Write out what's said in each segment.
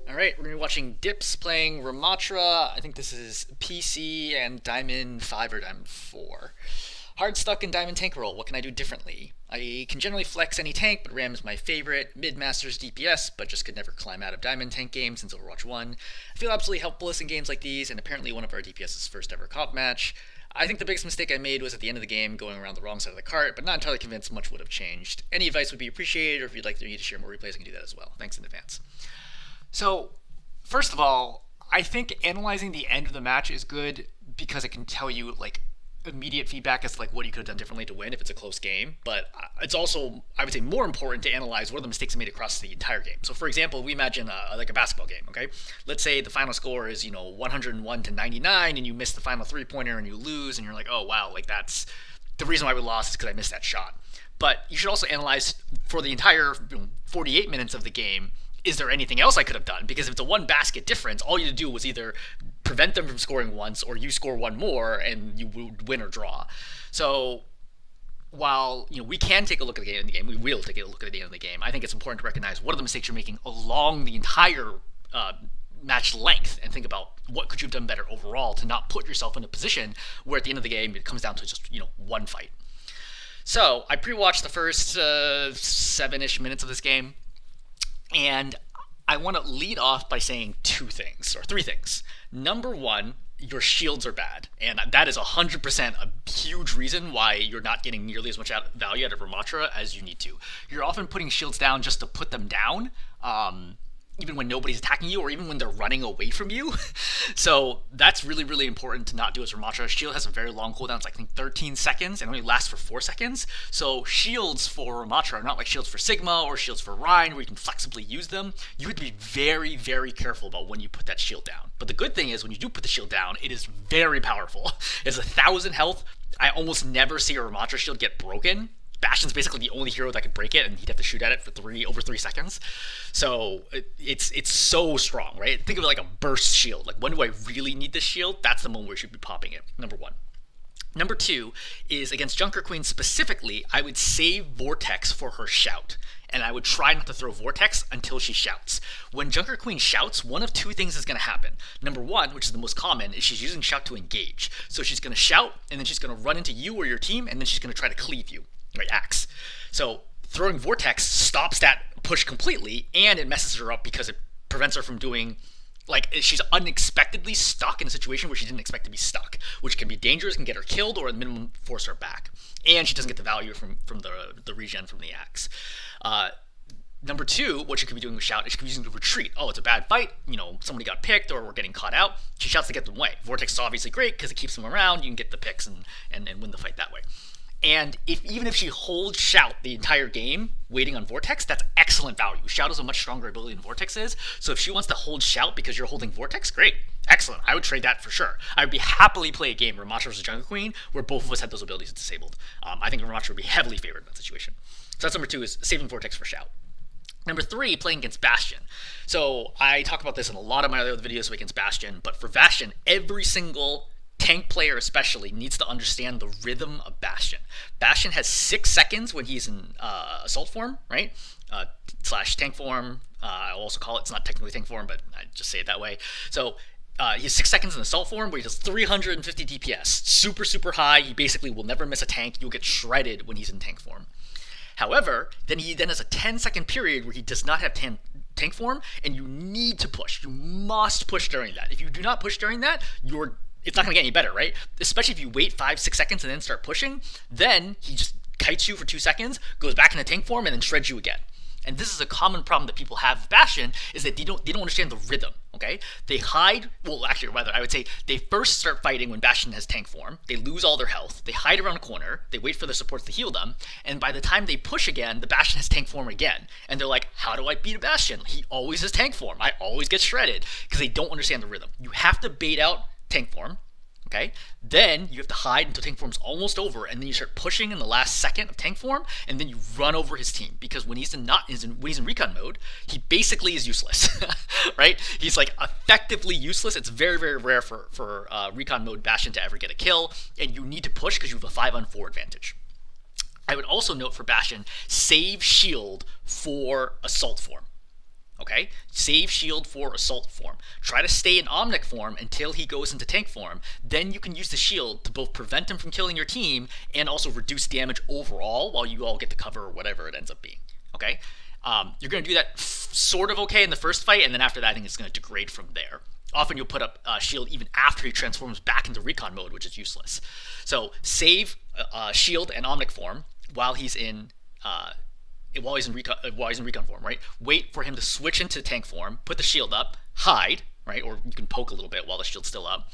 Alright, we're going to be watching Dips playing Rammatra. I think this is PC and Diamond 5 or Diamond 4. Hard stuck in Diamond Tank Roll. What can I do differently? I can generally flex any tank, but Ram is my favorite. Mid-Masters DPS, but just could never climb out of Diamond Tank games since Overwatch 1. I feel absolutely helpless in games like these, and apparently one of our DPS's first ever comp match. I think the biggest mistake I made was at the end of the game going around the wrong side of the cart, but not entirely convinced much would have changed. Any advice would be appreciated, or if you'd like me to share more replays, I can do that as well. Thanks in advance. So, first of all, I think analyzing the end of the match is good because it can tell you like immediate feedback as to like what you could have done differently to win if it's a close game. But it's also, I would say, more important to analyze what are the mistakes made across the entire game. So, for example, we imagine like a basketball game. Okay, let's say the final score is 101 to 99, and you miss the final 3-pointer and you lose, and you're like, oh wow, like that's the reason why we lost is because I missed that shot. But you should also analyze for the entire 48 minutes of the game, is there anything else I could have done? Because if it's a one basket difference, all you had to do was either prevent them from scoring once or you score one more and you would win or draw. So while we can take a look at the end of the game, we will take a look at the end of the game. I think it's important to recognize what are the mistakes you're making along the entire match length and think about what could you have done better overall to not put yourself in a position where at the end of the game it comes down to just one fight. So I pre-watched the first 7-ish minutes of this game. And I want to lead off by saying two things, or three things. Number one, your shields are bad. And that is 100% a huge reason why you're not getting nearly as much value out of Rammatra as you need to. You're often putting shields down just to put them down. Even when nobody's attacking you or even when they're running away from you. So that's really, really important to not do as Rammatra. Shield has a very long cooldown. It's like, I think 13 seconds and only lasts for 4 seconds. So shields for Rammatra are not like shields for Sigma or shields for Rhine where you can flexibly use them. You have to be very, very careful about when you put that shield down. But the good thing is when you do put the shield down, it is very powerful. It's 1,000 health. I almost never see a Rammatra shield get broken. Bastion's basically the only hero that could break it, and he'd have to shoot at it for over 3 seconds. So it's so strong, right? Think of it like a burst shield. Like, when do I really need this shield? That's the moment where you should be popping it. Number one. Number two is against Junker Queen specifically, I would save Vortex for her shout. And I would try not to throw Vortex until she shouts. When Junker Queen shouts, one of two things is going to happen. Number one, which is the most common, is she's using shout to engage. So she's going to shout, and then she's going to run into you or your team, and then she's going to try to cleave you. Right, axe. So throwing Vortex stops that push completely, and it messes her up because it prevents her from doing, like, she's unexpectedly stuck in a situation where she didn't expect to be stuck, which can be dangerous, can get her killed, or at minimum force her back. And she doesn't get the value from the regen from the axe. Number two, what she could be doing with shout is she could be using to retreat. Oh, it's a bad fight. Somebody got picked or we're getting caught out. She shouts to get them away. Vortex is obviously great because it keeps them around. You can get the picks and win the fight that way. And even if she holds Shout the entire game, waiting on Vortex, that's excellent value. Shout is a much stronger ability than Vortex is, so if she wants to hold Shout because you're holding Vortex, great. Excellent. I would trade that for sure. I would be happily play a game, Rammatra vs. Jungle Queen, where both of us had those abilities disabled. I think Rammatra would be heavily favored in that situation. So that's number two, is saving Vortex for Shout. Number three, playing against Bastion. So I talk about this in a lot of my other videos against Bastion, but for Bastion, every single tank player especially needs to understand the rhythm of Bastion. Bastion has 6 seconds when he's in assault form, right? Slash tank form. I'll also call it, it's not technically tank form, but I just say it that way. So he has 6 seconds in assault form where he does 350 DPS. Super, super high. He basically will never miss a tank. You'll get shredded when he's in tank form. However, then he has a 10-second period where he does not have tank form, and you need to push. You must push during that. If you do not push during that, it's not going to get any better, right? Especially if you wait 5-6 seconds and then start pushing, then he just kites you for 2 seconds, goes back into tank form, and then shreds you again. And this is a common problem that people have with Bastion, is that they don't understand the rhythm, okay? They hide, well, actually, rather, I would say they first start fighting when Bastion has tank form. They lose all their health. They hide around a corner. They wait for their supports to heal them. And by the time they push again, the Bastion has tank form again. And they're like, how do I beat a Bastion? He always has tank form. I always get shredded, because they don't understand the rhythm. You have to bait out tank form, okay? Then you have to hide until tank form's almost over, and then you start pushing in the last second of tank form, and then you run over his team, because when he's in recon mode, he basically is useless, right? He's like effectively useless. It's very, very rare for recon mode Bastion to ever get a kill, and you need to push because you have a 5-on-4 advantage. I would also note for Bastion, save shield for assault form. Okay? Save shield for assault form. Try to stay in Omnic form until he goes into tank form. Then you can use the shield to both prevent him from killing your team and also reduce damage overall while you all get to cover or whatever it ends up being. Okay? You're going to do that sort of okay in the first fight, and then after that I think it's going to degrade from there. Often you'll put up shield even after he transforms back into recon mode, which is useless. So save shield and Omnic form while he's in recon form, right? Wait for him to switch into tank form, put the shield up, hide, right? Or you can poke a little bit while the shield's still up.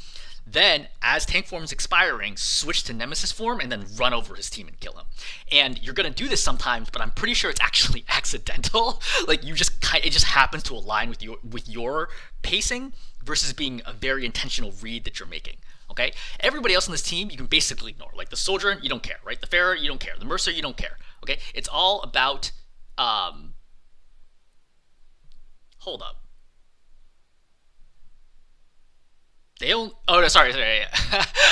Then, as tank form is expiring, switch to Nemesis form and then run over his team and kill him. And you're gonna do this sometimes, but I'm pretty sure it's actually accidental. Like it just happens to align with your pacing versus being a very intentional read that you're making. Okay? Everybody else on this team you can basically ignore. Like the soldier, you don't care, right? The Pharaoh, you don't care. The Mercer, you don't care. Okay? It's all about hold up. They don't. Oh no, sorry. Yeah.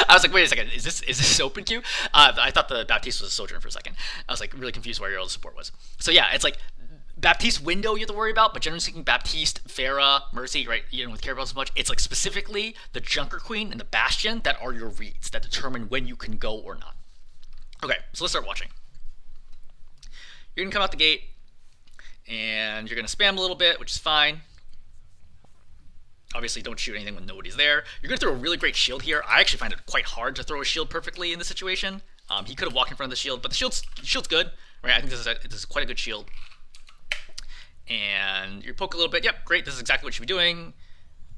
I was like, wait a second. Is this open queue? I thought the Baptiste was a Sojourner for a second. I was like really confused where your other support was. So yeah, it's like Baptiste window you have to worry about, but generally speaking, Baptiste, Farah, Mercy, right? You don't care about so much. It's like specifically the Junker Queen and the Bastion that are your reads that determine when you can go or not. Okay, so let's start watching. You're gonna come out the gate, and you're gonna spam a little bit, which is fine. Obviously, don't shoot anything when nobody's there. You're going to throw a really great shield here. I actually find it quite hard to throw a shield perfectly in this situation. He could have walked in front of the shield, but the shield's good. Right? I think this is quite a good shield. And you poke a little bit. Yep, great. This is exactly what you should be doing.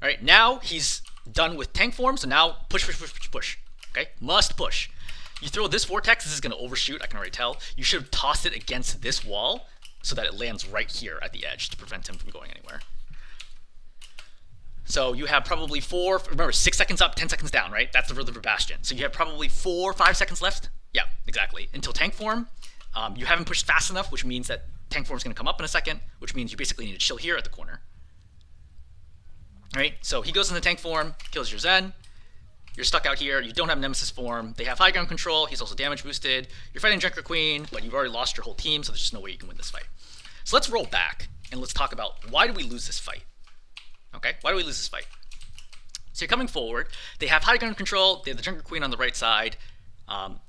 All right, now he's done with tank form, so now push. Okay, must push. You throw this vortex. This is going to overshoot. I can already tell. You should have tossed it against this wall so that it lands right here at the edge to prevent him from going anywhere. So you have probably 6 seconds up, 10 seconds down, right? That's the rhythm for Bastion. So you have probably 4 or 5 seconds left. Yeah, exactly. Until tank form. You haven't pushed fast enough, which means that tank form is going to come up in a second, which means you basically need to chill here at the corner. All right, so he goes into tank form, kills your Zen. You're stuck out here. You don't have Nemesis form. They have high ground control. He's also damage boosted. You're fighting Junker Queen, but you've already lost your whole team, so there's just no way you can win this fight. So let's roll back, and let's talk about why do we lose this fight? Okay, why do we lose this fight? So you're coming forward. They have high ground control. They have the Junker Queen on the right side.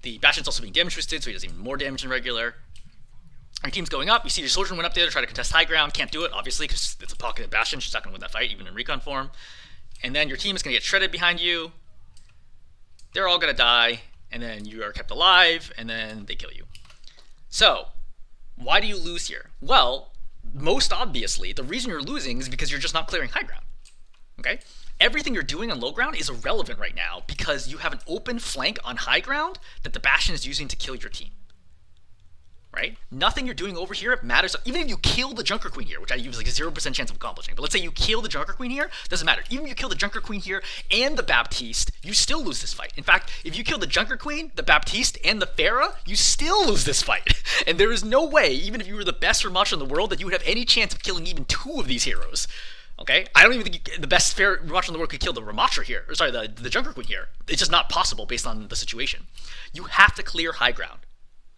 The Bastion's also being damage boosted, so he does even more damage than regular. Your team's going up. You see your soldier went up there to try to contest high ground. Can't do it, obviously, because it's a pocketed Bastion. She's not going to win that fight, even in recon form. And then your team is going to get shredded behind you. They're all going to die, and then you are kept alive, and then they kill you. So, why do you lose here? Well, most obviously, the reason you're losing is because you're just not clearing high ground. Okay? Everything you're doing on low ground is irrelevant right now because you have an open flank on high ground that the Bastion is using to kill your team. Right? Nothing you're doing over here matters. Even if you kill the Junker Queen here, which I use like a 0% chance of accomplishing, but let's say you kill the Junker Queen here, doesn't matter. Even if you kill the Junker Queen here and the Baptiste, you still lose this fight. In fact, if you kill the Junker Queen, the Baptiste, and the Farah, you still lose this fight. And there is no way, even if you were the best Rammatra in the world, that you would have any chance of killing even 2 of these heroes. Okay? I don't even think the best Rammatra in the world could kill the Rammatra here. Or sorry, the Junker Queen here. It's just not possible based on the situation. You have to clear high ground.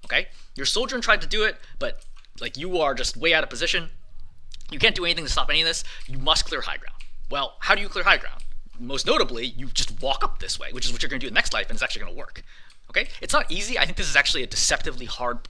Okay? Your soldier tried to do it, but like you are just way out of position. You can't do anything to stop any of this. You must clear high ground. Well, how do you clear high ground? Most notably, you just walk up this way, which is what you're going to do in the next life, and it's actually going to work. Okay? It's not easy. I think this is actually a deceptively hard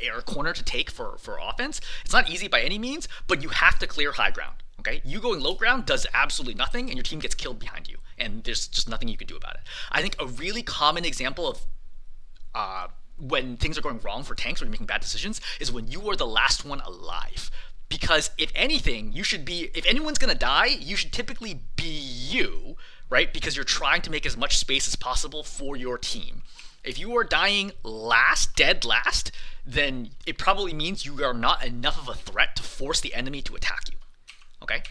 air corner to take for offense. It's not easy by any means, but you have to clear high ground. Okay? You going low ground does absolutely nothing, and your team gets killed behind you, and there's just nothing you can do about it. I think a really common example of when things are going wrong for tanks, when you're making bad decisions, is when you are the last one alive. Because if anything, if anyone's gonna die, you should typically be you, right? Because you're trying to make as much space as possible for your team. If you are dying dead last, then it probably means you are not enough of a threat to force the enemy to attack you, okay?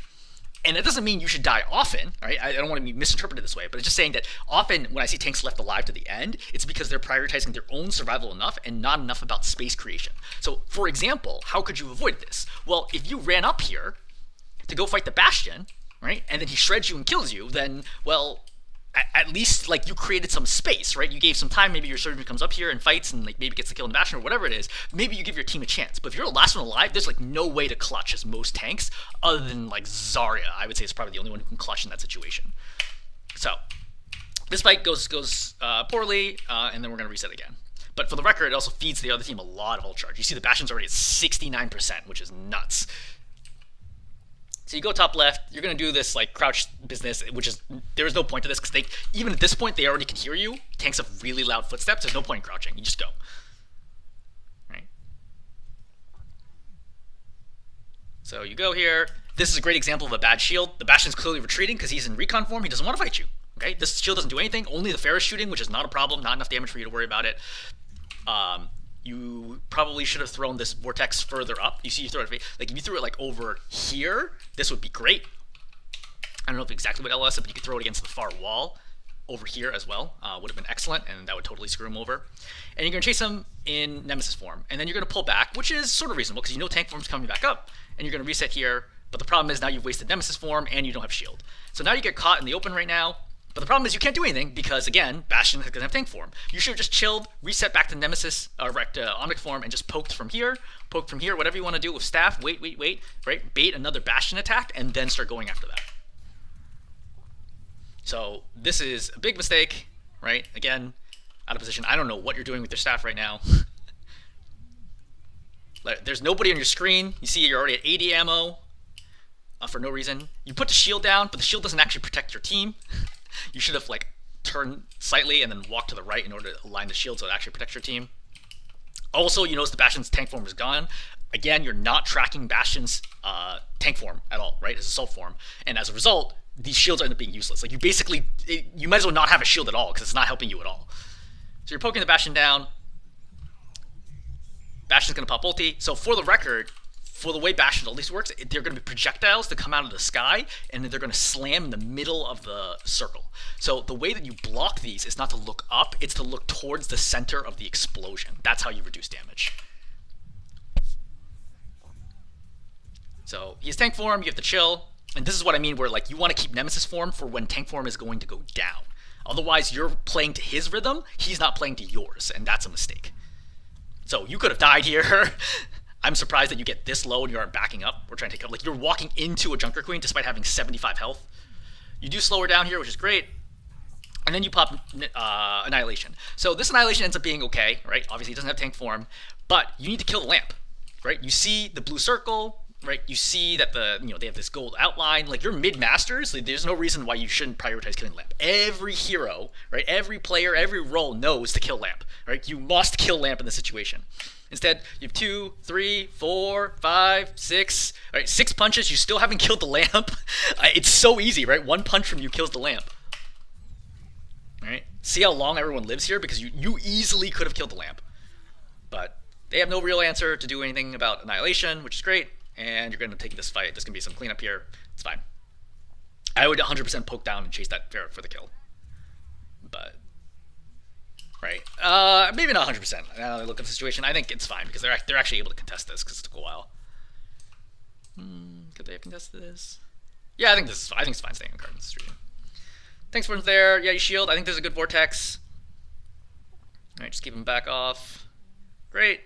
And it doesn't mean you should die often, right? I don't want to be misinterpreted this way, but it's just saying that often when I see tanks left alive to the end, it's because they're prioritizing their own survival enough and not enough about space creation. So, for example, how could you avoid this? Well, if you ran up here to go fight the Bastion, right, and then he shreds you and kills you, then, well, at least like you created some space, right? You gave some time. Maybe your surgeon comes up here and fights and like maybe gets the kill in the Bastion or whatever it is. Maybe you give your team a chance. But if you're the last one alive, there's like no way to clutch as most tanks, other than like Zarya. I would say is probably the only one who can clutch in that situation. So this fight goes poorly, and then we're gonna reset again. But for the record, it also feeds the other team a lot of ult charge. You see the Bastion's already at 69%, which is nuts. So you go top left, you're going to do this like crouch business, which is, there is no point to this because even at this point, they already can hear you. Tanks have really loud footsteps. There's no point in crouching. You just go. Right? So you go here. This is a great example of a bad shield. The Bastion's clearly retreating because he's in recon form. He doesn't want to fight you. Okay? This shield doesn't do anything. Only the Ferris shooting, which is not a problem. Not enough damage for you to worry about it. You probably should have thrown this vortex further up. You see, you throw it like if you threw it like over here, this would be great. I don't know exactly what LS is, but you could throw it against the far wall over here as well. Would have been excellent, and that would totally screw him over. And you're gonna chase him in Nemesis form, and then you're gonna pull back, which is sort of reasonable because you know tank form's coming back up, and you're gonna reset here. But the problem is now you've wasted Nemesis form and you don't have shield. So now you get caught in the open right now. But the problem is you can't do anything because, again, Bastion doesn't have tank form. You should have just chilled, reset back to Nemesis, Omnic form, and just poked from here, whatever you want to do with staff, wait, right? Bait another Bastion attack, and then start going after that. So this is a big mistake, right? Again, out of position. I don't know what you're doing with your staff right now. There's nobody on your screen. You see you're already at 80 ammo for no reason. You put the shield down, but the shield doesn't actually protect your team. You should have like turned slightly and then walked to the right in order to align the shield so it actually protects your team. Also, you notice the Bastion's tank form is gone. Again, you're not tracking Bastion's tank form at all, right? As a assault form. And as a result, these shields end up being useless. Like you basically, you might as well not have a shield at all because it's not helping you at all. So you're poking the Bastion down. Bastion's going to pop ulti. So for the record, for the way Bastion at least works, they're going to be projectiles that come out of the sky, and then they're going to slam in the middle of the circle. So the way that you block these is not to look up, it's to look towards the center of the explosion. That's how you reduce damage. So he has tank form, you have to chill, and this is what I mean where like you want to keep Nemesis form for when tank form is going to go down. Otherwise, you're playing to his rhythm, he's not playing to yours, and that's a mistake. So you could have died here. I'm surprised that you get this low and you aren't backing up. We're trying to take up, like you're walking into a Junker Queen despite having 75 health. You do slow her down here, which is great. And then you pop Annihilation. So this Annihilation ends up being okay, right? Obviously it doesn't have tank form, but you need to kill the lamp, right? You see the blue circle, right? You see that they have this gold outline. Like you're mid-masters, like, there's no reason why you shouldn't prioritize killing lamp. Every hero, right? Every player, every role knows to kill lamp, right? You must kill lamp in this situation. Instead, you have 2, 3, 4, 5, 6. All right, 6 punches. You still haven't killed the lamp. It's so easy, right? 1 punch from you kills the lamp. All right. See how long everyone lives here because you easily could have killed the lamp, but they have no real answer to do anything about Annihilation, which is great. And you're going to take this fight. There's going to be some cleanup here. It's fine. I would 100% poke down and chase that Ferret for the kill, but. Right. Maybe not 100%. Now I look at the situation. I think it's fine because they're actually able to contest this because it took a while. Could they have contested this? Yeah, I think it's fine staying on card in this situation. Thanks for there. Yeah, you shield. I think there's a good vortex. All right, just keep him back off. Great.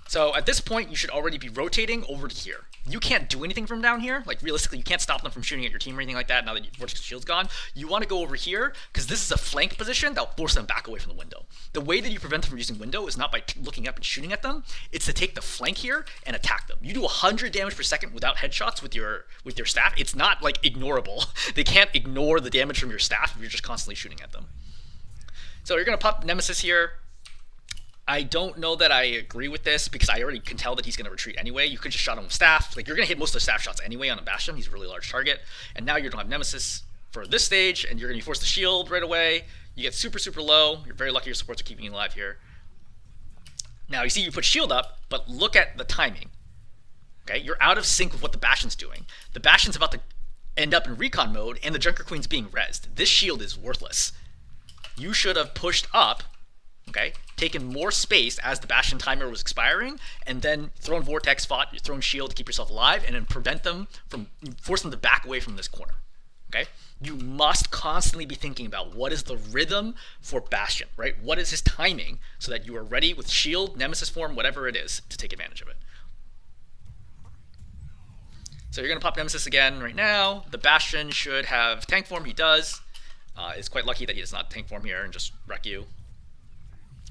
So at this point, you should already be rotating over to here. You can't do anything from down here. Like realistically, you can't stop them from shooting at your team or anything like that now that your vortex shield's gone. You want to go over here because this is a flank position that'll force them back away from the window. The way that you prevent them from using window is not by looking up and shooting at them. It's to take the flank here and attack them. You do 100 damage per second without headshots with your staff. It's not like ignorable. They can't ignore the damage from your staff if you're just constantly shooting at them. So you're gonna pop Nemesis here. I don't know that I agree with this because I already can tell that he's going to retreat anyway. You could just shot him with staff. Like you're going to hit most of the staff shots anyway on a Bastion. He's a really large target. And now you don't have Nemesis for this stage, and you're going to be forced to shield right away. You get super, super low. You're very lucky your supports are keeping you alive here. Now you see you put shield up, but look at the timing. Okay, you're out of sync with what the Bastion's doing. The Bastion's about to end up in recon mode, and the Junker Queen's being rezzed. This shield is worthless. You should have pushed up. Okay, taken more space as the Bastion timer was expiring, and then thrown Vortex, thrown Shield to keep yourself alive, and then force them to back away from this corner. Okay, you must constantly be thinking about what is the rhythm for Bastion, right? What is his timing so that you are ready with shield, nemesis form, whatever it is, to take advantage of it. So you're going to pop nemesis again right now. The Bastion should have tank form. He does. It's quite lucky that he does not tank form here and just wreck you.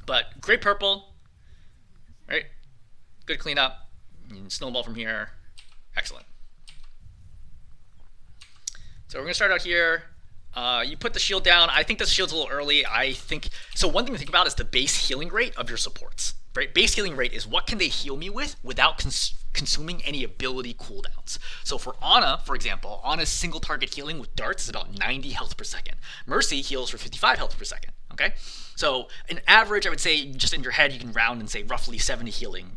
But great purple, right? Good cleanup. You can snowball from here. Excellent. So we're going to start out here. You put the shield down. I think the shield's a little early. I think so. One thing to think about is the base healing rate of your supports. Right? Base healing rate is what can they heal me with without consuming any ability cooldowns. So for Ana, for example, Ana's single target healing with darts is about 90 health per second. Mercy heals for 55 health per second. Okay, so an average, I would say, just in your head, you can round and say roughly 70 healing,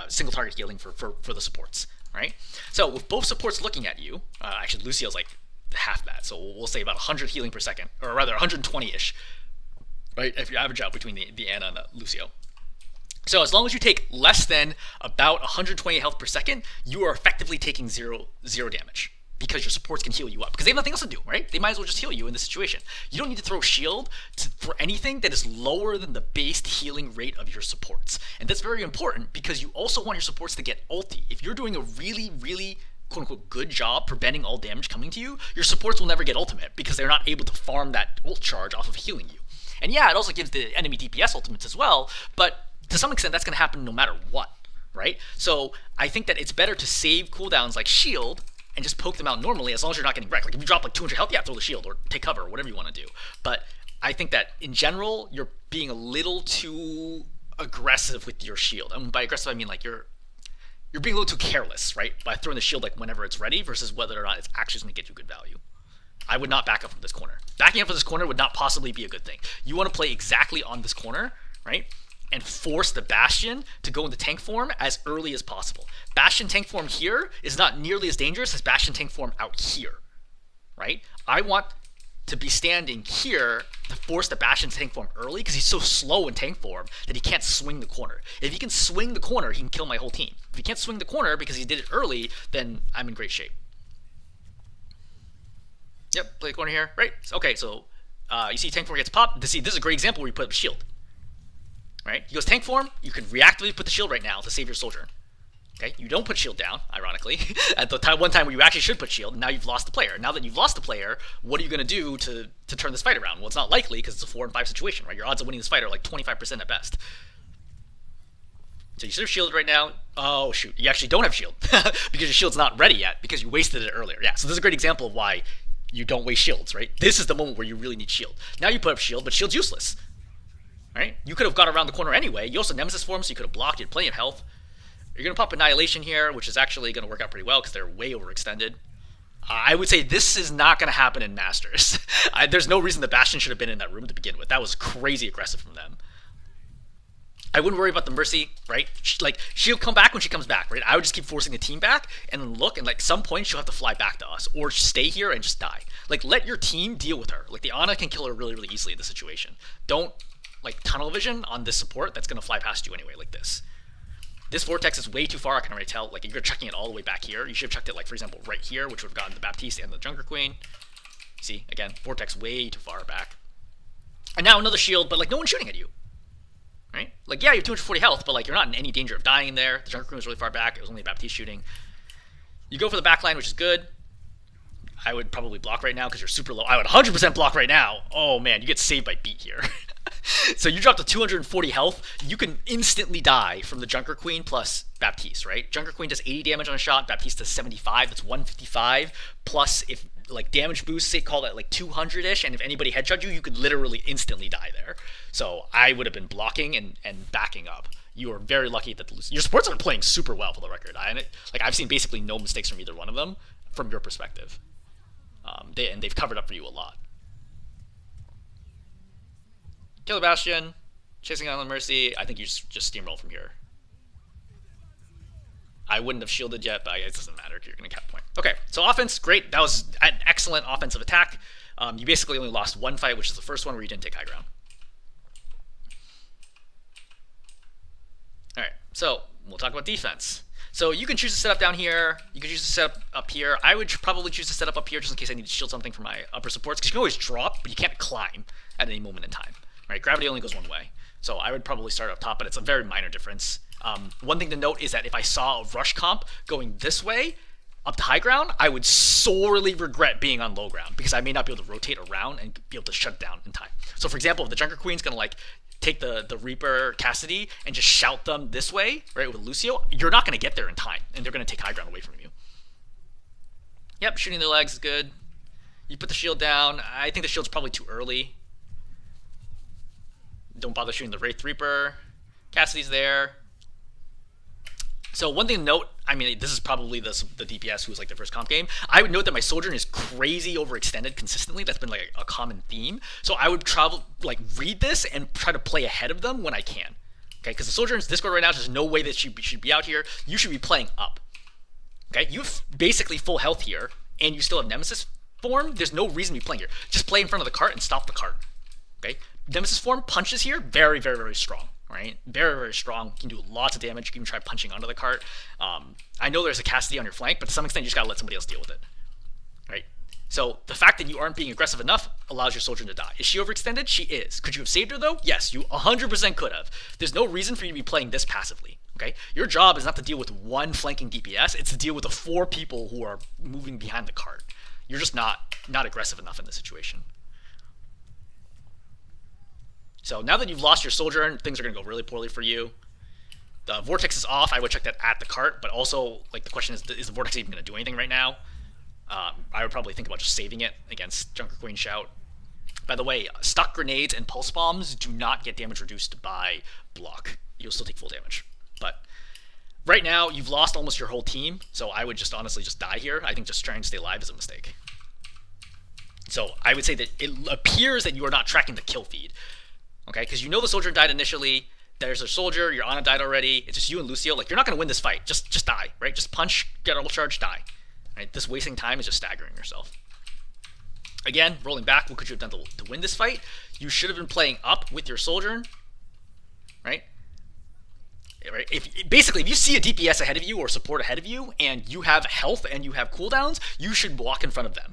single target healing for the supports. Right? So with both supports looking at you, actually Lucio's like half that, so we'll say about 100 healing per second, or rather 120-ish. Right? If you average out between the Ana and the Lucio. So as long as you take less than about 120 health per second, you are effectively taking zero damage because your supports can heal you up because they have nothing else to do, right? They might as well just heal you in this situation. You don't need to throw shield for anything that is lower than the base healing rate of your supports. And that's very important because you also want your supports to get ulti. If you're doing a really, really quote-unquote good job preventing all damage coming to you, your supports will never get ultimate because they're not able to farm that ult charge off of healing you. And yeah, it also gives the enemy DPS ultimates as well, but to some extent, that's going to happen no matter what, right? So I think that it's better to save cooldowns like shield and just poke them out normally as long as you're not getting wrecked. Like if you drop like 200 health, yeah, throw the shield or take cover or whatever you want to do. But I think that in general, you're being a little too aggressive with your shield. And by aggressive, I mean like you're being a little too careless, right? By throwing the shield like whenever it's ready versus whether or not it's actually going to get you good value. I would not back up from this corner. Backing up from this corner would not possibly be a good thing. You want to play exactly on this corner, right? And force the Bastion to go into tank form as early as possible. Bastion tank form here is not nearly as dangerous as Bastion tank form out here, right? I want to be standing here to force the Bastion to tank form early because he's so slow in tank form that he can't swing the corner. If he can swing the corner, he can kill my whole team. If he can't swing the corner because he did it early, then I'm in great shape. Yep, play the corner here, right? Okay, so you see tank form gets popped. This is a great example where you put up a shield. Right? He goes tank form, you can reactively put the shield right now to save your soldier. Okay? You don't put shield down, ironically, at the one time where you actually should put shield, and now you've lost the player. Now that you've lost the player, what are you going to do to turn this fight around? Well, it's not likely because it's a 4 and 5 situation, right? Your odds of winning this fight are like 25% at best. So you should have shielded right now. Oh, shoot. You actually don't have shield because your shield's not ready yet because you wasted it earlier. Yeah, so this is a great example of why you don't waste shields, right? This is the moment where you really need shield. Now you put up shield, but shield's useless. Right? You could have got around the corner anyway. You also nemesis form, so you could have blocked. You had plenty of health. You're going to pop Annihilation here, which is actually going to work out pretty well because they're way overextended. I would say this is not going to happen in Masters. There's no reason the Bastion should have been in that room to begin with. That was crazy aggressive from them. I wouldn't worry about the Mercy, right? Like, she'll come back when she comes back, right? I would just keep forcing the team back and then look, and like some point she'll have to fly back to us or stay here and just die. Like, let your team deal with her. Like, the Ana can kill her really, really easily in this situation. Don't like tunnel vision on this support that's going to fly past you anyway, like this. This vortex is way too far, I can already tell. Like, if you're chucking it all the way back here, you should have chucked it, like, for example, right here, which would have gotten the Baptiste and the Junker Queen. See, again, vortex way too far back. And now another shield, but, like, no one's shooting at you. Right? Like, yeah, you have 240 health, but, like, you're not in any danger of dying in there. The Junker Queen was really far back. It was only a Baptiste shooting. You go for the backline, which is good. I would probably block right now because you're super low. I would 100% block right now. Oh, man, you get saved by beat here. So you drop to 240 health, you can instantly die from the Junker Queen plus Baptiste, right? Junker Queen does 80 damage on a shot, Baptiste does 75, that's 155, plus if like damage boost, say call that like 200-ish, and if anybody headshot you, you could literally instantly die there. So I would have been blocking and backing up. You are very lucky that your supports are playing super well for the record. I've seen basically no mistakes from either one of them from your perspective. They've covered up for you a lot. Kill the Bastion, chasing on the Mercy. I think you just steamroll from here. I wouldn't have shielded yet, but it doesn't matter. You're going to cap point. Okay, so offense, great. That was an excellent offensive attack. You basically only lost one fight, which is the first one where you didn't take high ground. All right, so we'll talk about defense. So you can choose to set up down here. You can choose to set up here. I would probably choose to set up here just in case I need to shield something for my upper supports, because you can always drop, but you can't climb at any moment in time. Right? Gravity only goes one way. So I would probably start up top, but it's a very minor difference. One thing to note is that if I saw a rush comp going this way, up to high ground, I would sorely regret being on low ground, because I may not be able to rotate around and be able to shut it down in time. So for example, if the Junker Queen's gonna like take the Reaper Cassidy and just shout them this way, right, with Lucio, you're not gonna get there in time, and they're gonna take high ground away from you. Yep, shooting their legs is good. You put the shield down. I think the shield's probably too early. Don't bother shooting the Wraith Reaper. Cassidy's there. So one thing to note, I mean, this is probably the DPS who's like the first comp game. I would note that my Sojourn is crazy overextended consistently. That's been like a common theme. So I would read this and try to play ahead of them when I can. Okay, because the Sojourn's Discord right now, there's no way that she should be out here. You should be playing up. Okay, you have basically full health here, and you still have Nemesis form. There's no reason to be playing here. Just play in front of the cart and stop the cart. Okay, Nemesis form punches here, very, very, very strong. Right? Very, very strong. You can do lots of damage. You can even try punching onto the cart. I know there's a Cassidy on your flank, but to some extent you just gotta let somebody else deal with it. Right? So the fact that you aren't being aggressive enough allows your Soldier to die. Is she overextended? She is. Could you have saved her though? Yes, you 100% could have. There's no reason for you to be playing this passively. Okay? Your job is not to deal with one flanking DPS, it's to deal with the 4 people who are moving behind the cart. You're just not aggressive enough in this situation. So now that you've lost your Sojourn, things are going to go really poorly for you. The Vortex is off. I would check that at the cart, but also, like, the question is the Vortex even going to do anything right now? I would probably think about just saving it against Junker Queen Shout. By the way, stuck grenades and pulse bombs do not get damage reduced by block. You'll still take full damage. But right now, you've lost almost your whole team, so I would just honestly just die here. I think just trying to stay alive is a mistake. So I would say that it appears that you are not tracking the kill feed. Okay, because you know the Soldier died initially. There's a Soldier. Your Ana died already. It's just you and Lucio. Like, you're not going to win this fight. Just die, right? Just punch, get double charge, die. Right? This wasting time is just staggering yourself. Again, rolling back, what could you have done to win this fight? You should have been playing up with your Soldier, right? Right? Basically, if you see a DPS ahead of you or support ahead of you, and you have health and you have cooldowns, you should walk in front of them.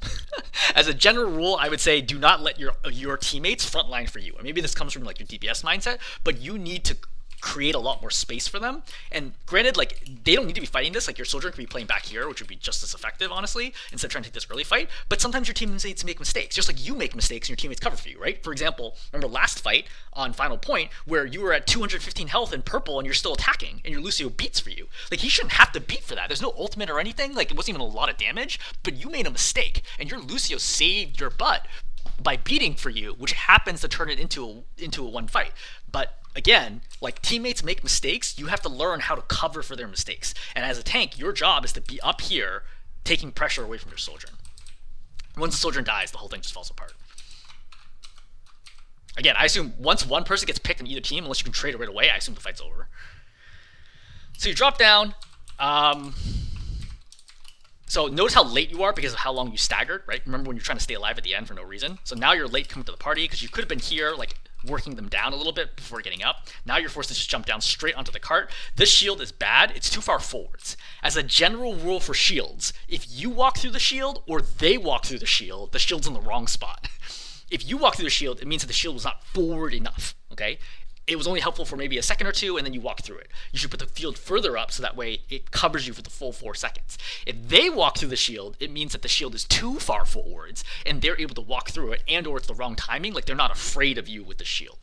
As a general rule, I would say do not let your teammates frontline for you. And maybe this comes from like your DPS mindset, but you need to create a lot more space for them. And granted, like, they don't need to be fighting this. Like, your Soldier could be playing back here, which would be just as effective, honestly, instead of trying to take this early fight. But sometimes your teammates make mistakes, just like you make mistakes and your teammates cover for you, right? For example, remember last fight on Final Point where you were at 215 health in purple and you're still attacking and your Lucio beats for you. Like, he shouldn't have to beat for that. There's no ultimate or anything. Like, it wasn't even a lot of damage, but you made a mistake and your Lucio saved your butt by beating for you, which happens to turn it into a one fight. But again, like, teammates make mistakes. You have to learn how to cover for their mistakes. And as a tank, your job is to be up here, taking pressure away from your Soldier. Once the Soldier dies, the whole thing just falls apart. Again, I assume once one person gets picked in either team, unless you can trade it right away, I assume the fight's over. So you drop down. So notice how late you are because of how long you staggered, right? Remember when you're trying to stay alive at the end for no reason? So now you're late coming to the party because you could have been here, like, working them down a little bit before getting up. Now you're forced to just jump down straight onto the cart. This shield is bad. It's too far forwards. As a general rule for shields, if you walk through the shield or they walk through the shield's in the wrong spot. If you walk through the shield, it means that the shield was not forward enough, okay? It was only helpful for maybe a second or two, and then you walk through it. You should put the field further up so that way it covers you for the full 4 seconds. If they walk through the shield, it means that the shield is too far forwards, and they're able to walk through it, and or it's the wrong timing, like they're not afraid of you with the shield.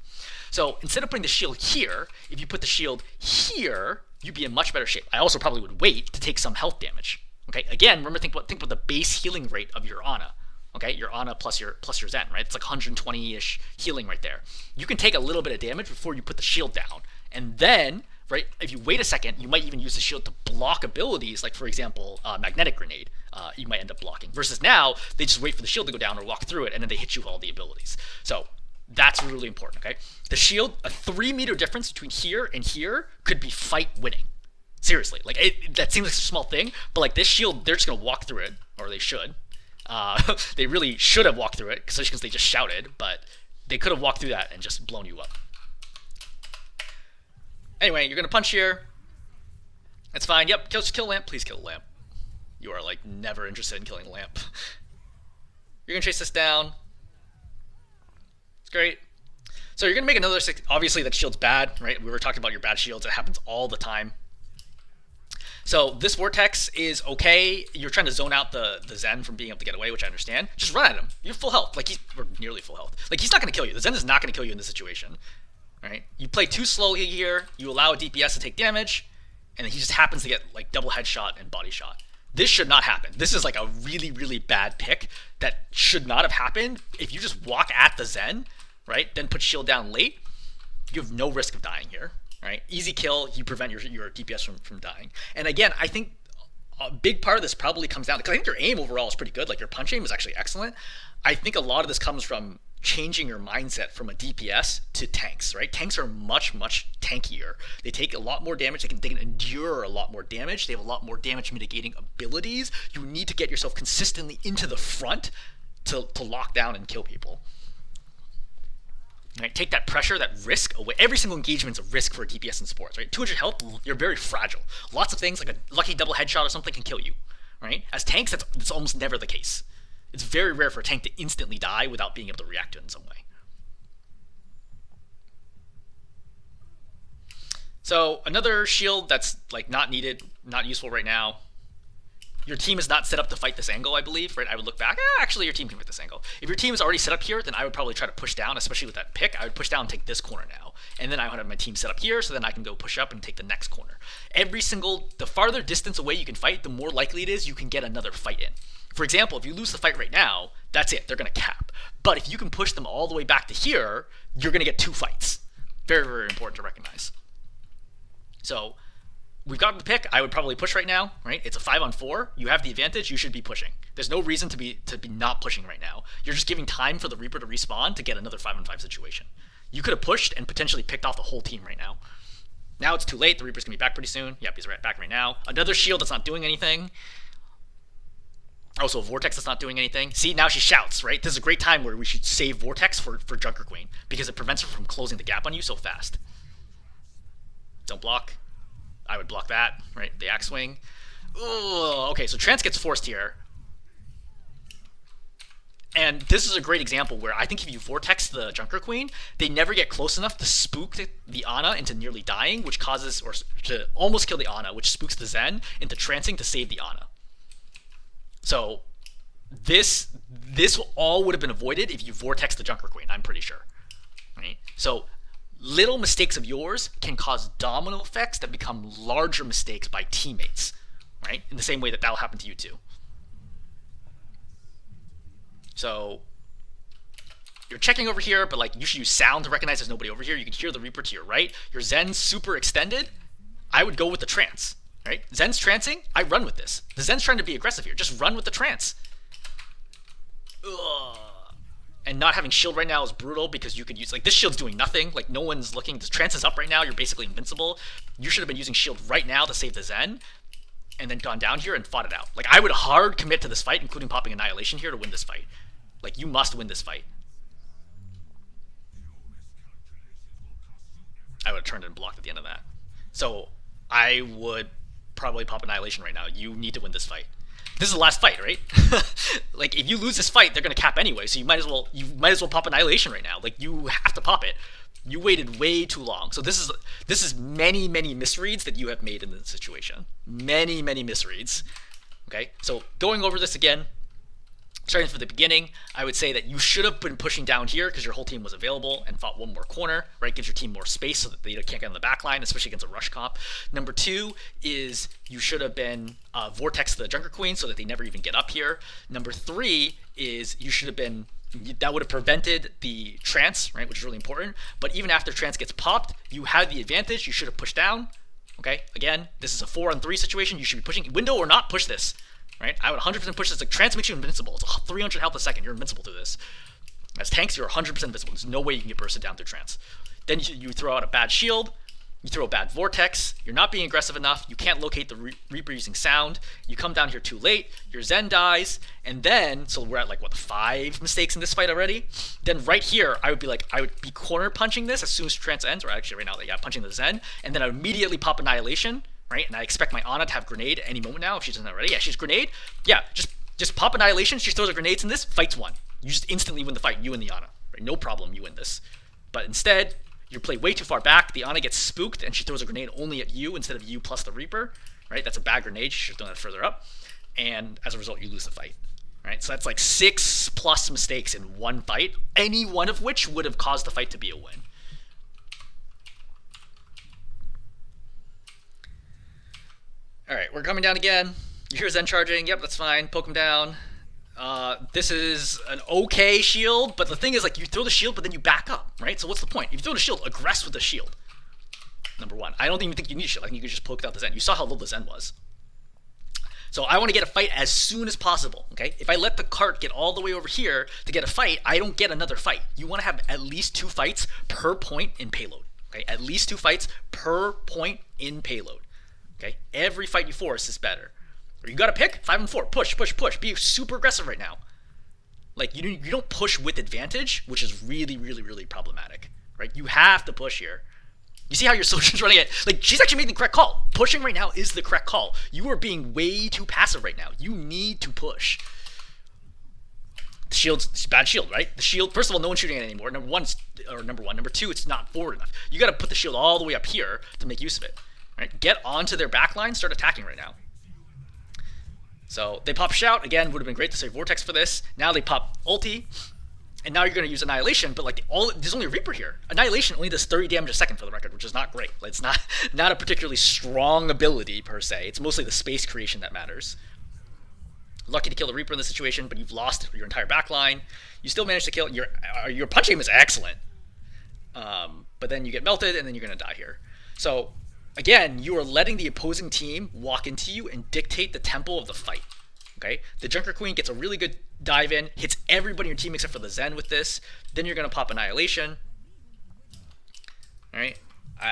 So instead of putting the shield here, if you put the shield here, you'd be in much better shape. I also probably would wait to take some health damage. Okay, again, remember, think about the base healing rate of your Ana. Okay, your Ana plus your Zen, right? It's like 120-ish healing right there. You can take a little bit of damage before you put the shield down. And then, right, if you wait a second, you might even use the shield to block abilities, like, for example, Magnetic Grenade. You might end up blocking. Versus now, they just wait for the shield to go down or walk through it, and then they hit you with all the abilities. So that's really important, okay? The shield, a 3-meter difference between here and here could be fight winning. Seriously, like, that seems like a small thing, but like this shield, they're just gonna walk through it, or they should. They really should have walked through it, because they just shouted, but they could have walked through that and just blown you up. Anyway, you're going to punch here. It's fine. Yep, just kill Lamp. Please kill Lamp. You are like never interested in killing Lamp. You're gonna chase this down. It's great. So you're gonna make another six. Obviously, that shield's bad, right? We were talking about your bad shields. It happens all the time. So this vortex is okay. You're trying to zone out the Zen from being able to get away, which I understand. Just run at him. You're full health. Like or nearly full health. Like he's not gonna kill you. The Zen is not gonna kill you in this situation. Right? You play too slowly here. You allow a DPS to take damage, and he just happens to get like double headshot and body shot. This should not happen. This is like a really, really bad pick that should not have happened. If you just walk at the Zen, right, then put shield down late, you have no risk of dying here, right? Easy kill, you prevent your DPS from dying. And again, I think a big part of this probably comes down, because I think your aim overall is pretty good. Like your punch aim is actually excellent. I think a lot of this comes from changing your mindset from a DPS to tanks, right? Tanks are much, much tankier. They take a lot more damage. They can endure a lot more damage. They have a lot more damage mitigating abilities. You need to get yourself consistently into the front to lock down and kill people. Right? Take that pressure, that risk away. Every single engagement is a risk for a DPS in sports, right? 200 health, you're very fragile. Lots of things, like a lucky double headshot or something, can kill you, right? As tanks, that's almost never the case. It's very rare for a tank to instantly die without being able to react to it in some way. So another shield that's like not needed, not useful right now. Your team is not set up to fight this angle, I believe, right? I would look back. Actually, your team can fight this angle. If your team is already set up here, then I would probably try to push down, especially with that pick. I would push down and take this corner now. And then I would have my team set up here, so then I can go push up and take the next corner. The farther distance away you can fight, the more likely it is you can get another fight in. For example, if you lose the fight right now, that's it. They're going to cap. But if you can push them all the way back to here, you're going to get 2 fights. Very, very important to recognize. So we've got the pick. I would probably push right now, right? It's a 5-on-4. You have the advantage. You should be pushing. There's no reason to be not pushing right now. You're just giving time for the Reaper to respawn to get another 5-on-5 situation. You could have pushed and potentially picked off the whole team right now. Now it's too late. The Reaper's going to be back pretty soon. Yep, he's back right now. Another shield that's not doing anything. Also, Vortex that's not doing anything. See, now she shouts, right? This is a great time where we should save Vortex for Junker Queen, because it prevents her from closing the gap on you so fast. Don't block. I would block that, right? The axe swing. Ugh, okay, so Trance gets forced here. And this is a great example where I think if you Vortex the Junker Queen, they never get close enough to spook the Ana into nearly dying, which causes, or to almost kill the Ana, which spooks the Zen into trancing to save the Ana. So this all would have been avoided if you Vortex the Junker Queen, I'm pretty sure. Right? So little mistakes of yours can cause domino effects that become larger mistakes by teammates, right? In the same way that'll happen to you too. So you're checking over here, but like you should use sound to recognize there's nobody over here. You can hear the Reaper to your right. Your Zen's super extended. I would go with the trance. Right? Zen's trancing, I run with this. The Zen's trying to be aggressive here. Just run with the trance. Ugh. And not having shield right now is brutal, because you could use, like, this shield's doing nothing. Like, no one's looking. This trance is up right now. You're basically invincible. You should have been using shield right now to save the Zen, and then gone down here and fought it out. Like, I would hard commit to this fight, including popping Annihilation here to win this fight. Like, you must win this fight. I would have turned and blocked at the end of that. So I would probably pop Annihilation right now. You need to win this fight. This is the last fight, right? Like, if you lose this fight, they're gonna cap anyway, so you might as well pop Annihilation right now. Like, you have to pop it. You waited way too long. So this is many, many misreads that you have made in this situation. Many, many misreads. Okay, so going over this again, starting from the beginning, I would say that you should have been pushing down here because your whole team was available and fought one more corner, right? Gives your team more space so that they can't get on the back line, especially against a rush comp. Number 2 is you should have been Vortex the Junker Queen so that they never even get up here. Number 3 is you should have been, that would have prevented the trance, right, which is really important. But even after trance gets popped, you had the advantage. You should have pushed down. Okay, again, this is a 4-on-3 situation. You should be pushing window or not push this. Right? I would 100% push this. Like, trance makes you invincible. It's 300 health a second. You're invincible through this. As tanks, you're 100% invincible. There's no way you can get bursted down through trance. Then you throw out a bad shield. You throw a bad vortex. You're not being aggressive enough. You can't locate the Reaper using sound. You come down here too late. Your Zen dies. And then, so we're at like, what, 5 mistakes in this fight already? Then right here, I would be corner punching this as soon as trance ends. Or actually right now, yeah, punching the Zen. And then I would immediately pop Annihilation. right? And I expect my Ana to have grenade at any moment now if she doesn't already. Yeah, she's grenade. Yeah, just pop annihilation. She throws her grenades in this. Fight's won. You just instantly win the fight. You and the Ana. Right? No problem. You win this. But instead, you play way too far back. The Ana gets spooked and she throws a grenade only at you instead of you plus the Reaper. Right? That's a bad grenade. She should have done that further up. And as a result, you lose the fight. Right? So that's like 6+ mistakes in one fight, any one of which would have caused the fight to be a win. Alright, we're coming down again. You hear Zen charging. Yep, that's fine. Poke him down. This is an okay shield, but the thing is, like, you throw the shield, but then you back up, right? So what's the point? If you throw the shield, aggress with the shield. Number one. I don't even think you need a shield. I think you could just poke out the Zen. You saw how low the Zen was. So I want to get a fight as soon as possible, okay? If I let the cart get all the way over here to get a fight, I don't get another fight. You want to have at least 2 fights per point in payload, okay? At least 2 fights per point in payload, okay? Every fight you force is better. Or you got to pick 5 and 4. Push, push, push. Be super aggressive right now. Like, you don't push with advantage, which is really, really, really problematic, right? You have to push here. You see how your soldier's running it? Like, she's actually making the correct call. Pushing right now is the correct call. You are being way too passive right now. You need to push. The shield's bad shield, right? The shield, first of all, no one's shooting it anymore. Number one. Number two, it's not forward enough. You got to put the shield all the way up here to make use of it, right? Get onto their back line, start attacking right now. So they pop shout. Again, would have been great to save vortex for this. Now they pop ulti. And now you're going to use annihilation, but like there's only a Reaper here. Annihilation only does 30 damage a second for the record, which is not great. It's not a particularly strong ability per se. It's mostly the space creation that matters. Lucky to kill the Reaper in this situation, but you've lost your entire backline. You still managed to kill your punch aim is excellent, but then you get melted and then you're going to die here. So again, you are letting the opposing team walk into you and dictate the tempo of the fight. Okay, the Junker Queen gets a really good dive in, hits everybody in your team except for the Zen with this. Then you're going to pop annihilation. All right,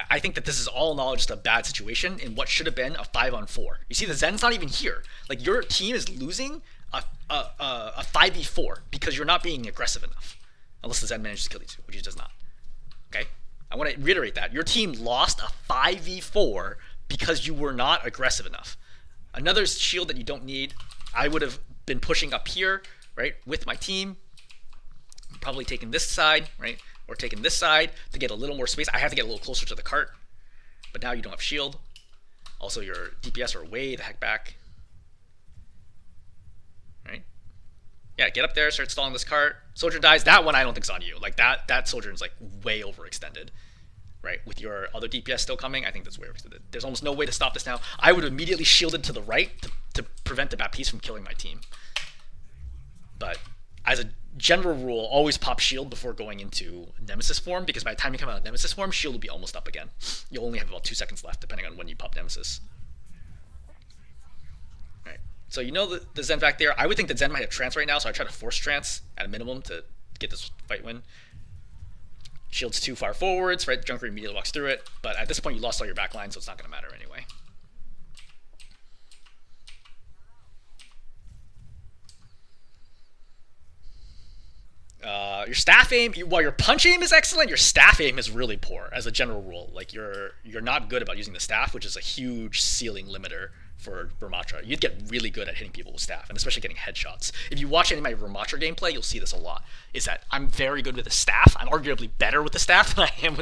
I think that this is all in all just a bad situation in what should have been a 5-on-4. You see, the Zen's not even here. Like, your team is losing a 5v4 because you're not being aggressive enough, unless the Zen manages to kill you two, which he does not. Okay, I want to reiterate that your team lost a 5v4 because you were not aggressive enough. Another shield that you don't need. I would have been pushing up here, right, with my team, probably taking this side, right, or taking this side to get a little more space. I have to get a little closer to the cart, but now you don't have shield. Also, your DPS are way the heck back, right? Yeah, get up there, start stalling this cart. Soldier dies. That one I don't think's on you. Like, that soldier is like way overextended. Right, with your other DPS still coming, I think that's way overextended. There's almost no way to stop this now. I would have immediately shielded to the right to prevent the Baptiste from killing my team. But as a general rule, always pop shield before going into Nemesis form, because by the time you come out of Nemesis form, shield will be almost up again. You'll only have about 2 seconds left, depending on when you pop Nemesis. Right, so you know the Zen back there. I would think that Zen might have trance right now, so I try to force trance at a minimum to get this fight win. Shield's too far forwards, right? The Junker immediately walks through it, but at this point you lost all your backline, so it's not going to matter anyway. Your staff aim, while your punch aim is excellent, your staff aim is really poor as a general rule. Like, you're not good about using the staff, which is a huge ceiling limiter for Rammatra. You'd get really good at hitting people with staff, and especially getting headshots. If you watch any of my Rammatra gameplay, you'll see this a lot. Is that I'm very good with the staff. I'm arguably better with the staff than I am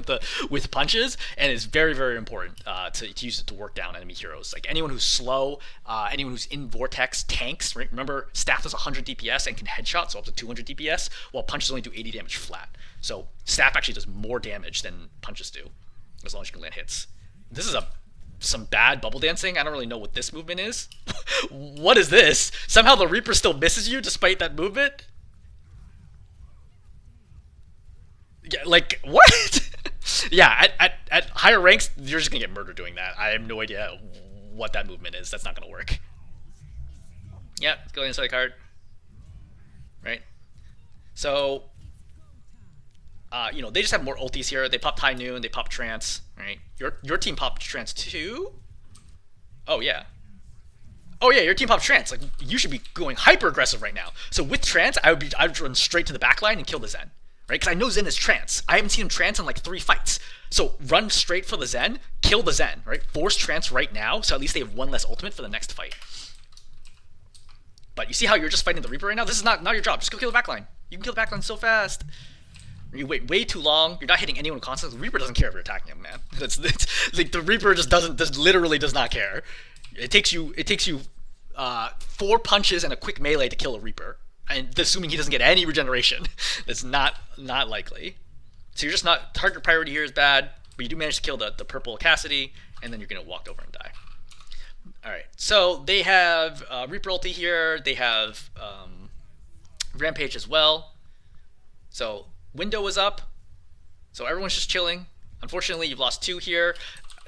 with punches, and it's very, very important to use it to work down enemy heroes. Like, anyone who's slow, anyone who's in vortex, tanks. Right? Remember, staff does 100 DPS and can headshot, so up to 200 DPS, while punches only do 80 damage flat. So staff actually does more damage than punches do, as long as you can land hits. This is some bad bubble dancing. I don't really know what this movement is. What is this? Somehow the Reaper still misses you despite that movement? Yeah, like, what? Yeah, at higher ranks, you're just going to get murdered doing that. I have no idea what that movement is. That's not going to work. Yeah, let's go inside the card. Right? So, they just have more ultis here. They pop High Noon, they pop Trance, right? Your team popped Trance too? Oh, yeah. Oh, yeah, your team popped Trance. Like, you should be going hyper aggressive right now. So with Trance, I would run straight to the back line and kill the Zen, right? Because I know Zen is Trance. I haven't seen him Trance in like 3 fights. So run straight for the Zen, kill the Zen, right? Force trance right now, so at least they have one less ultimate for the next fight. But you see how you're just fighting the Reaper right now? This is not your job. Just go kill the backline. You can kill the backline so fast. You wait way too long. You're not hitting anyone constantly. The Reaper doesn't care if you're attacking him, man. It's like the Reaper just literally does not care. It takes you 4 punches and a quick melee to kill a Reaper, and assuming he doesn't get any regeneration, that's not likely. So you're just not, target priority here is bad, but you do manage to kill the purple Cassidy, and then you're gonna walk over and die. All right, so they have Reaper ulti here. They have Rampage as well. So window is up, so everyone's just chilling. Unfortunately, you've lost 2 here.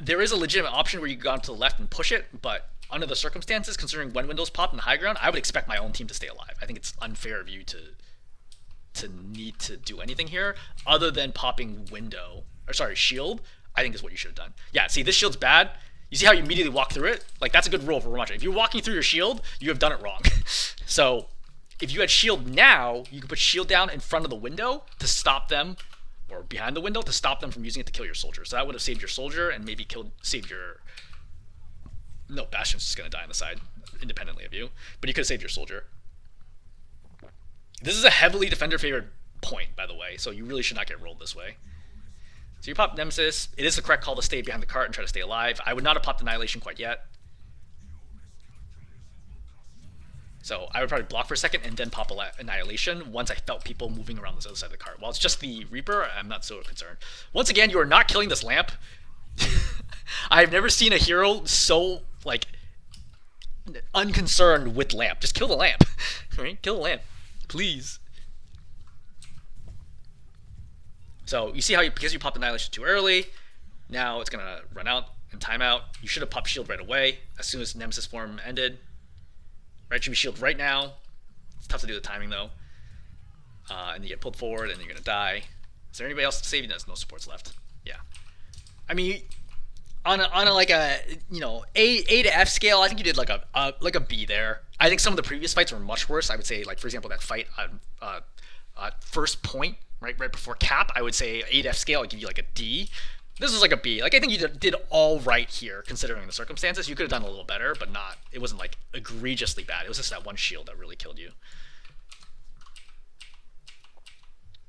There is a legitimate option where you go on to the left and push it, but under the circumstances, considering when windows pop in the high ground, I would expect my own team to stay alive. I think it's unfair of you to need to do anything here other than popping shield. I think is what you should have done. Yeah, see, this shield's bad. You see how you immediately walk through it? Like, that's a good rule for Rammatra. If you're walking through your shield, you have done it wrong. So if you had shield now, you could put shield down in front of the window to stop them, or behind the window to stop them from using it to kill your soldier. So that would have saved your soldier and maybe saved your... No, Bastion's just going to die on the side, independently of you. But you could have saved your soldier. This is a heavily defender-favored point, by the way, so you really should not get rolled this way. So you pop Nemesis. It is the correct call to stay behind the cart and try to stay alive. I would not have popped Annihilation quite yet. So I would probably block for a second and then pop Annihilation once I felt people moving around this other side of the cart. While it's just the Reaper, I'm not so concerned. Once again, you are not killing this lamp. I've never seen a hero so, like, unconcerned with lamp. Just kill the lamp. Right? Kill the lamp. Please. So you see how because you popped Annihilation too early, now it's gonna run out and timeout. You should have popped shield right away as soon as Nemesis form ended. Right, should be shield right now. It's tough to do the timing though. And you get pulled forward and you're gonna die. Is there anybody else to save you? There's no supports left. Yeah. I mean, on a like a A to F scale, I think you did like a B there. I think some of the previous fights were much worse. I would say, like, for example, that fight on first point, right before cap, I would say A to F scale, I'd give you like a D. This is like a B. Like, I think you did all right here, considering the circumstances. You could have done a little better, but not. It wasn't like egregiously bad. It was just that one shield that really killed you.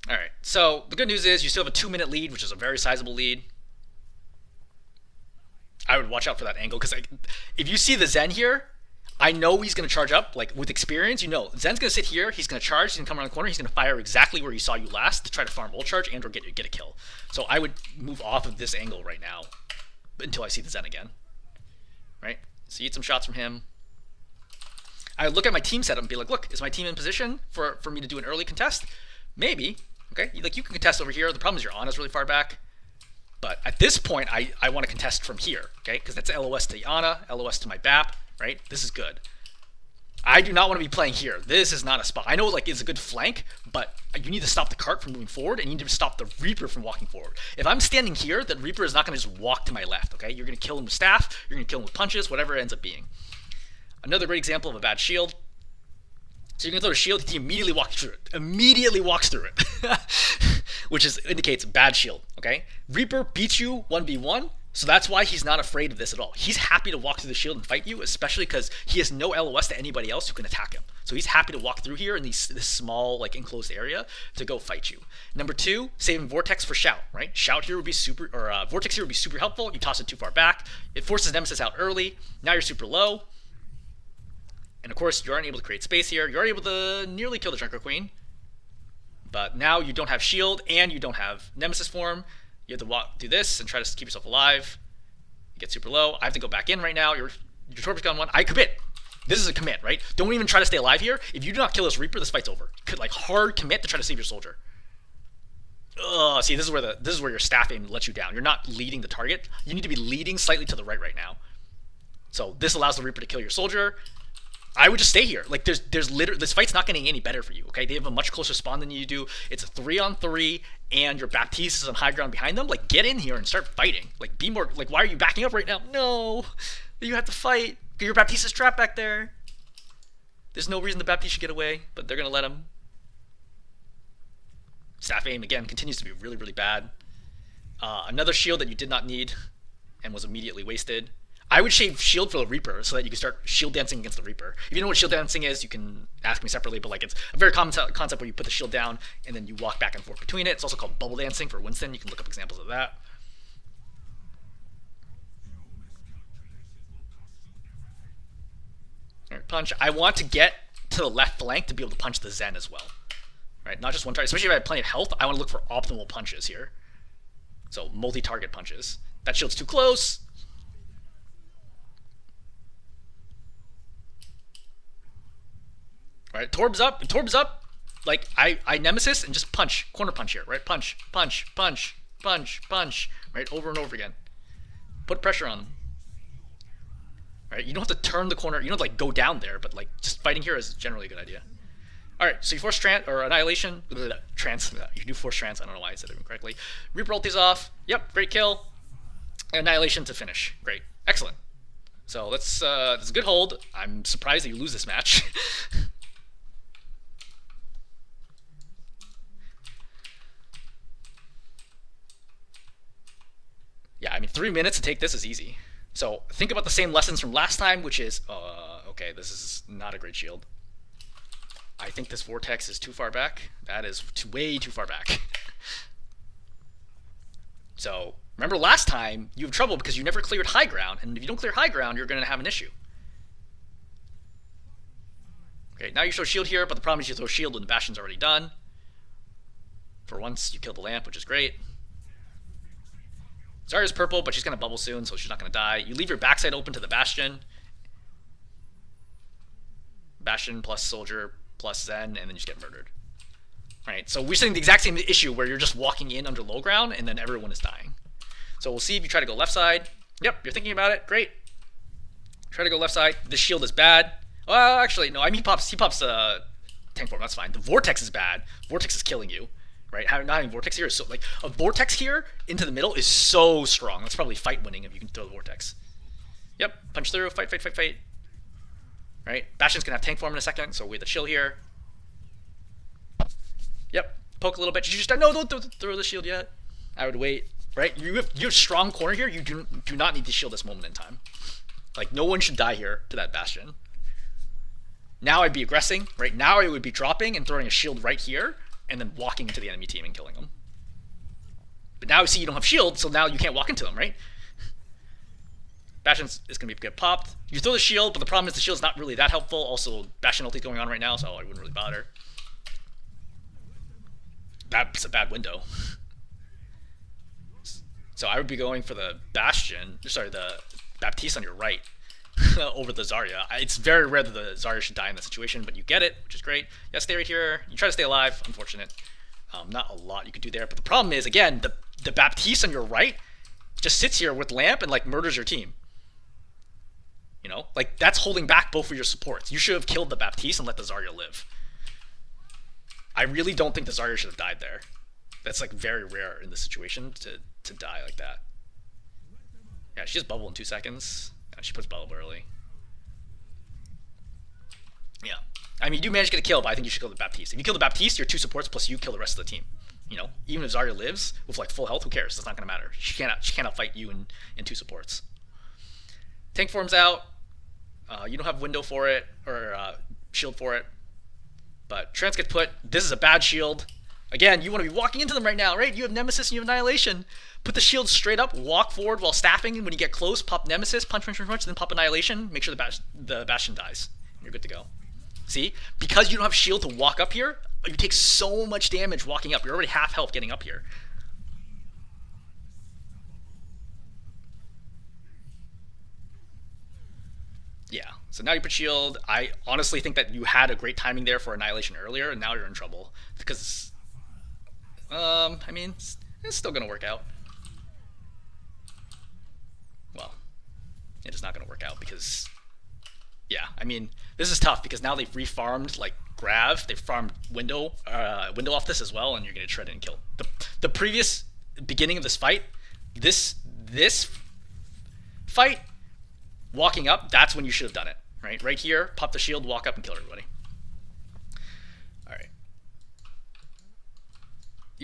All right. So the good news is you still have a 2-minute lead, which is a very sizable lead. I would watch out for that angle because, like, if you see the Zen here, I know he's going to charge up. Like, with experience, you know Zen's going to sit here. He's going to charge. He's going to come around the corner. He's going to fire exactly where he saw you last to try to farm ult charge and or get a kill. So I would move off of this angle right now until I see the Zen again. Right? So you get some shots from him. I would look at my team setup and be like, look, is my team in position for me to do an early contest? Maybe. Okay? Like, you can contest over here. The problem is your Ana's really far back. But at this point, I want to contest from here, okay? Because that's LOS to Ana, LOS to my BAP, right? This is good. I do not want to be playing here. This is not a spot. I know, like, it's a good flank, but you need to stop the cart from moving forward, and you need to stop the Reaper from walking forward. If I'm standing here, the Reaper is not going to just walk to my left, okay? You're going to kill him with staff, you're going to kill him with punches, whatever it ends up being. Another great example of a bad shield. So you're going to throw a shield, he immediately walks through it. Immediately walks through it. Which indicates bad shield, okay? Reaper beats you 1v1, so that's why he's not afraid of this at all. He's happy to walk through the shield and fight you, especially because he has no LOS to anybody else who can attack him. So he's happy to walk through here in this small, like, enclosed area to go fight you. Number 2, saving Vortex for Shout, right? Shout here would be super, or Vortex here would be super helpful. You toss it too far back. It forces Nemesis out early. Now you're super low. And of course, you aren't able to create space here. You are able to nearly kill the Junker Queen. But now you don't have shield and you don't have Nemesis form. You have to do this and try to keep yourself alive. You get super low. I have to go back in right now. Your torp's gone 1. I commit. This is a commit, right? Don't even try to stay alive here. If you do not kill this Reaper, this fight's over. Like, hard commit to try to save your soldier. Ugh, see, this is where your staff aim lets you down. You're not leading the target. You need to be leading slightly to the right now. So this allows the Reaper to kill your soldier. I would just stay here. Like, there's literally, this fight's not getting any better for you, okay? They have a much closer spawn than you do. It's a 3-on-3, and your Baptiste is on high ground behind them. Like, get in here and start fighting. Like, be more, like, why are you backing up right now? No, you have to fight. Your Baptiste is trapped back there. There's no reason the Baptiste should get away, but they're gonna let him. Staff aim, again, continues to be really, really bad. Another shield that you did not need and was immediately wasted. I would shave shield for the Reaper so that you can start shield dancing against the Reaper. If you know what shield dancing is, you can ask me separately, but like it's a very common concept where you put the shield down and then you walk back and forth between it. It's also called bubble dancing for Winston. You can look up examples of that. All right, punch. I want to get to the left flank to be able to punch the Zen as well. Right, not just one target. Especially if I have plenty of health, I want to look for optimal punches here. So multi-target punches. That shield's too close. Right, Torb's up. Torb's up. Like I Nemesis and just punch, corner punch here. Right, punch, punch, punch, punch, punch. Right, over and over again. Put pressure on them. Right, you don't have to turn the corner. You don't have to like go down there, but like just fighting here is generally a good idea. All right, so you force or annihilation, trance. You do force trance. I don't know why I said it incorrectly. Reaper ulti's off. Yep, great kill. Annihilation to finish. Great, excellent. So that's a good hold. I'm surprised that you lose this match. Yeah, I mean 3 minutes to take this is easy. So think about the same lessons from last time, which is okay, this is not a great shield. I think this vortex is too far back. That is way too far back. So remember last time you have trouble because you never cleared high ground, and if you don't clear high ground, you're going to have an issue. Okay, now you show shield here, but the problem is you throw shield when the Bastion's already done. For once, you killed the lamp, which is great. Zarya's purple, but she's going to bubble soon, so she's not going to die. You leave your backside open to the Bastion. Bastion plus soldier plus Zen, and then you just get murdered. Right, so we're seeing the exact same issue where you're just walking in under low ground, and then everyone is dying. So we'll see if you try to go left side. Yep, you're thinking about it. Great. Try to go left side. This shield is bad. Well, actually, no. I mean, he pops tank form. That's fine. The vortex is bad. Vortex is killing you. Right? Not having vortex here is so like a vortex here into the middle is so strong. That's probably fight winning if you can throw the vortex. Yep, punch through. Fight, fight, fight, fight. Right? Bastion's gonna have tank form in a second, so we have the chill here. Yep, poke a little bit. You just no, don't throw the shield yet. I would wait. Right? You have strong corner here. You do not need to shield this moment in time. Like no one should die here to that Bastion. Now I'd be aggressing. Right now I would be dropping and throwing a shield right here, and then walking into the enemy team and killing them. But now you see you don't have shield, so now you can't walk into them, right? Bastion is going to get popped. You throw the shield, but the problem is the shield is not really that helpful. Also, Bastion ulti is going on right now, so I wouldn't really bother. That's a bad window. So I would be going for the Bastion, sorry, the Baptiste on your right over the Zarya. It's very rare that the Zarya should die in that situation, but you get it, which is great. Yeah, stay right here. You try to stay alive. Unfortunate. Not a lot you can do there, but the problem is, again, the Baptiste on your right just sits here with Lamp and like murders your team. You know, like that's holding back both of your supports. You should have killed the Baptiste and let the Zarya live. I really don't think the Zarya should have died there. That's like very rare in this situation to die like that. Yeah, she just bubbled in 2 seconds. Yeah, she puts bubble early. Yeah. I mean, you do manage to get a kill, but I think you should kill the Baptiste. If you kill the Baptiste, you're 2 supports plus you kill the rest of the team. You know, even if Zarya lives with like full health, who cares? It's not gonna matter. She cannot fight you in 2 supports. Tank form's out. You don't have window for it or shield for it. But Trance gets put. This is a bad shield. Again, you want to be walking into them right now, right? You have Nemesis and you have Annihilation. Put the shield straight up, walk forward while staffing, and when you get close, pop Nemesis, punch, punch, punch, punch, then pop Annihilation. Make sure the Bastion dies. And you're good to go. See? Because you don't have shield to walk up here, you take so much damage walking up. You're already half health getting up here. Yeah, so now you put shield. I honestly think that you had a great timing there for Annihilation earlier, and now you're in trouble. Because, I mean, it's still going to work out. Well, it's not going to work out because, yeah, I mean, this is tough because now they've refarmed, like, Grav. They've farmed window off this as well, and you're going to shred it and kill. The previous beginning of this fight, this fight, walking up, that's when you should have done it, right? Right here, pop the shield, walk up, and kill everybody. All right.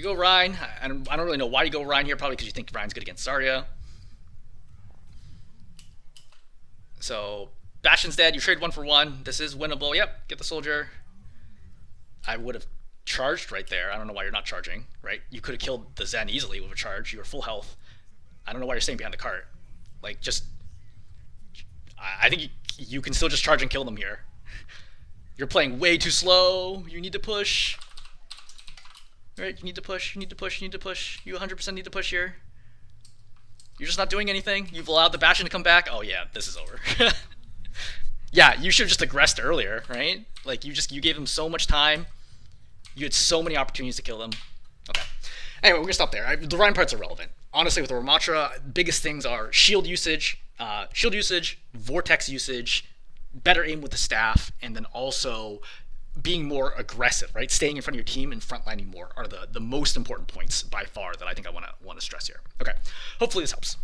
You go Rhine. I don't really know why you go Rhine here. Probably because you think Rhine's good against Zarya. So Bastion's dead. You trade 1 for 1. This is winnable. Yep. Get the soldier. I would have charged right there. I don't know why you're not charging. Right? You could have killed the Zen easily with a charge. You were full health. I don't know why you're staying behind the cart. Like, just... I think you can still just charge and kill them here. You're playing way too slow. You need to push. Right? You need to push. You need to push. You need to push. You 100% need to push here. You're just not doing anything. You've allowed the Bastion to come back. Oh yeah, this is over. Yeah, you should have just aggressed earlier, right? Like you gave them so much time. You had so many opportunities to kill them. Okay. Anyway, we're gonna stop there. The Rhine part's irrelevant. Honestly, with the Rammatra, biggest things are shield usage, vortex usage, better aim with the staff, and then also being more aggressive, right? Staying in front of your team and frontlining more are the most important points by far that I think I want to stress here. Okay, hopefully this helps.